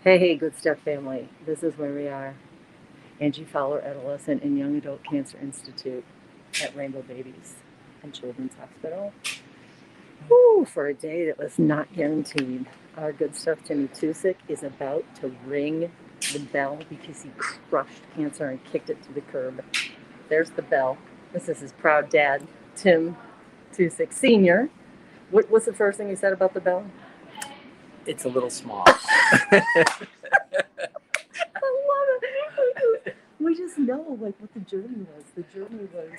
Hey, good stuff, family. This is where we are. Angie Fowler, Adolescent and Young Adult Cancer Institute at Rainbow Babies and Children's Hospital. Woo, for a day that was not guaranteed. Our good stuff, Timmy Tusick, is about to ring the bell because he crushed cancer and kicked it to the curb. There's the bell. This is his proud dad, Tim Tusick Sr. What's the first thing he said about the bell? It's a little small. I love it. We just know like what the journey was. The journey was,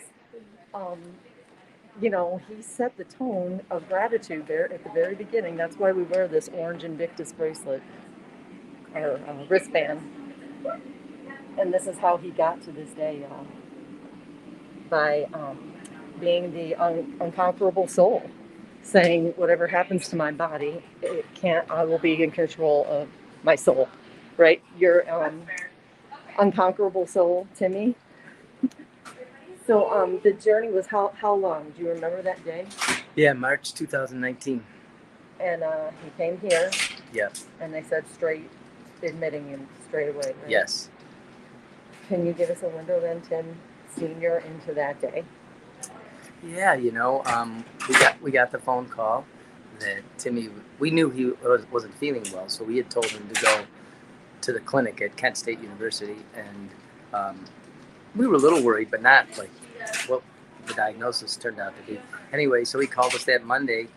um, he set the tone of gratitude there at the very beginning. That's why we wear this orange Invictus bracelet or wristband. And this is how he got to this day by being the unconquerable soul, saying whatever happens to my body, it can't. I will be in control of my soul. Right? Your unconquerable soul, Timmy. So the journey was how long? Do you remember that day? Yeah, March 2019. And he came here. Yeah. And they said straight, admitting him straight away. Right? Yes. Can you give us a window then, Tim Senior, into that day? Yeah, we got the phone call that Timmy. We knew he wasn't feeling well, so we had told him to go to the clinic at Kent State University, and we were a little worried, but not like what the diagnosis turned out to be. Anyway, so he called us that Monday,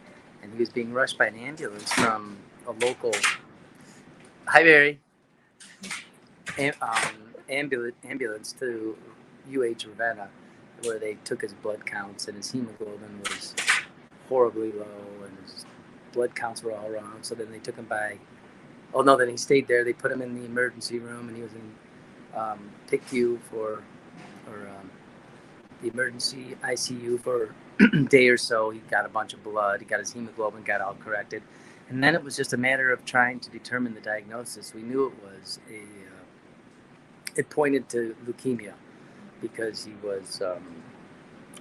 and he was being rushed by an ambulance from a local, hi Barry, ambulance to UH Ravenna, where they took his blood counts, and his hemoglobin was horribly low, and his blood counts were all wrong. So then they took him by. Oh no! Then he stayed there. They put him in the emergency room, and he was in PICU or the emergency ICU for a day or so. He got a bunch of blood. He got his hemoglobin, got all corrected, and then it was just a matter of trying to determine the diagnosis. We knew it was it pointed to leukemia because he was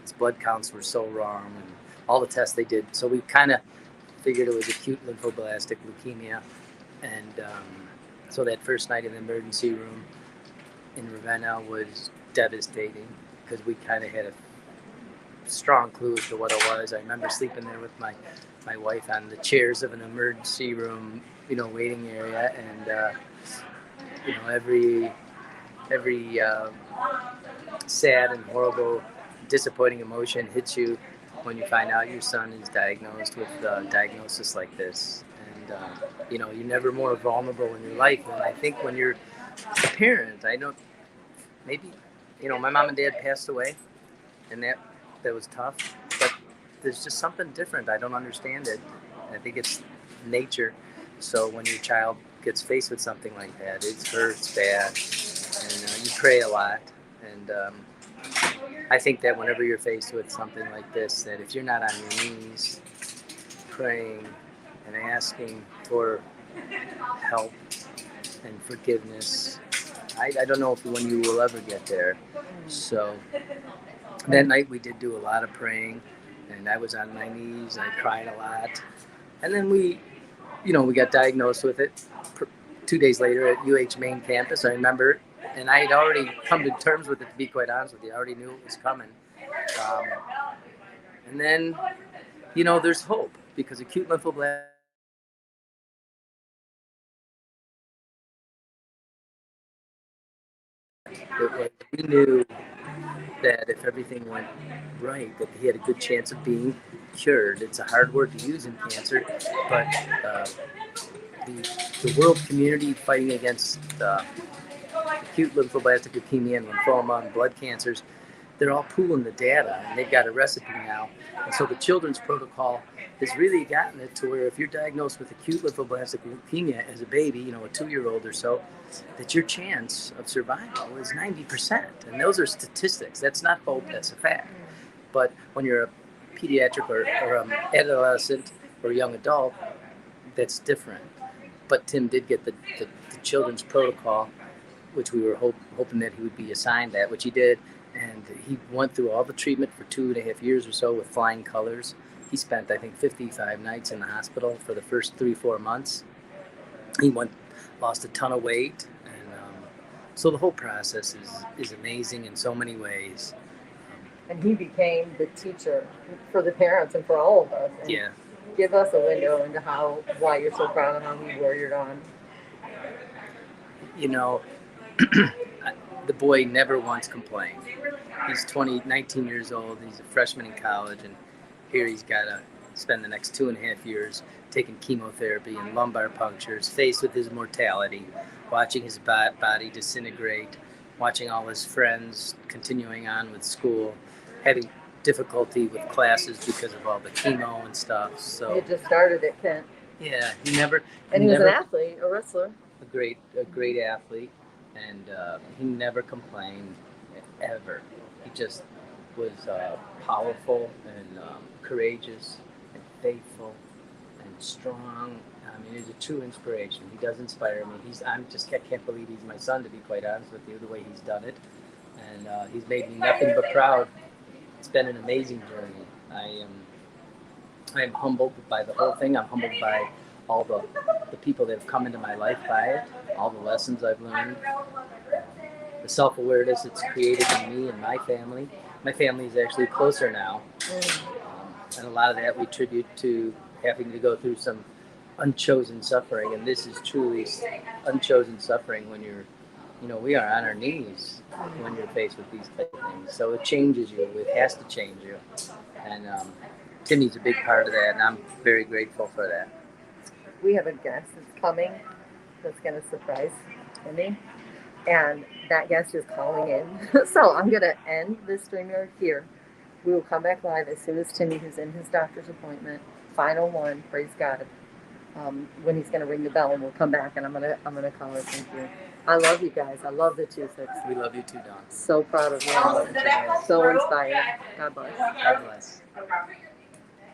his blood counts were so wrong, and all the tests they did. So we kind of figured it was acute lymphoblastic leukemia. And so that first night in the emergency room in Ravenna was devastating because we kind of had a strong clue as to what it was. I remember sleeping there with my wife on the chairs of an emergency room, waiting area, and every sad and horrible, disappointing emotion hits you when you find out your son is diagnosed with a diagnosis like this. You're never more vulnerable in your life. And I think when you're a parent, my mom and dad passed away, and that was tough, but there's just something different. I don't understand it. I think it's nature. So when your child gets faced with something like that, it hurts bad, and you pray a lot. And I think that whenever you're faced with something like this, that if you're not on your knees praying and asking for help and forgiveness, I don't know when you will ever get there. So that night we did do a lot of praying, and I was on my knees, I cried a lot. And then we got diagnosed with it 2 days later at UH main campus, I remember. And I had already come to terms with it, to be quite honest with you. I already knew it was coming. And then, there's hope, because acute lymphoblastic we knew that if everything went right, that he had a good chance of being cured. It's a hard word to use in cancer, but the world community fighting against acute lymphoblastic leukemia and lymphoma and blood cancers, they're all pooling the data, and they've got a recipe now. And so the children's protocol has really gotten it to where if you're diagnosed with acute lymphoblastic leukemia as a baby, a 2-year-old or so, that your chance of survival is 90%. And those are statistics. That's not hope, that's a fact. But when you're a pediatric or adolescent or young adult, that's different. But Tim did get the children's protocol, which we were hoping that he would be assigned that, which he did. And he went through all the treatment for 2.5 years or so with flying colors. He spent, I think, 55 nights in the hospital for the first 3-4 months. He went lost a ton of weight, and so the whole process is amazing in so many ways. And he became the teacher for the parents and for all of us. And Yeah. give us a window into why you're so proud of how he warriored on. You know, the boy never once complained. He's 19 years old. He's a freshman in college, and here he's got to spend the next 2.5 years taking chemotherapy and lumbar punctures, faced with his mortality, watching his body disintegrate, watching all his friends continuing on with school, having difficulty with classes because of all the chemo and stuff. So he just started at Kent. Yeah, he never. And he was an athlete, a wrestler. A great athlete, and he never complained ever. He just was powerful and courageous and faithful and strong. I mean, he's a true inspiration. He does inspire me. I can't believe he's my son, to be quite honest with you, the way he's done it, and he's made me nothing but proud. It's been an amazing journey. I am humbled by the whole thing. I'm humbled by all the people that have come into my life by it, all the lessons I've learned, the self-awareness it's created in me and my family. My family is actually closer now, and a lot of that we attribute to having to go through some unchosen suffering, and this is truly unchosen suffering when we are on our knees when you're faced with these type of things. So it changes you. It has to change you, and Timmy's a big part of that, and I'm very grateful for that. We have a guest that's coming that's going to surprise Timmy, and that guest is calling in. So I'm going to end this StreamYard here. We will come back live as soon as Timmy, who's in his doctor's appointment, final one, praise God, when he's going to ring the bell, and we'll come back, and I'm gonna call her. Thank you. I love you guys. I love the Tusicks. We love you too, Dawn. So proud of you. So inspired. God bless. God bless.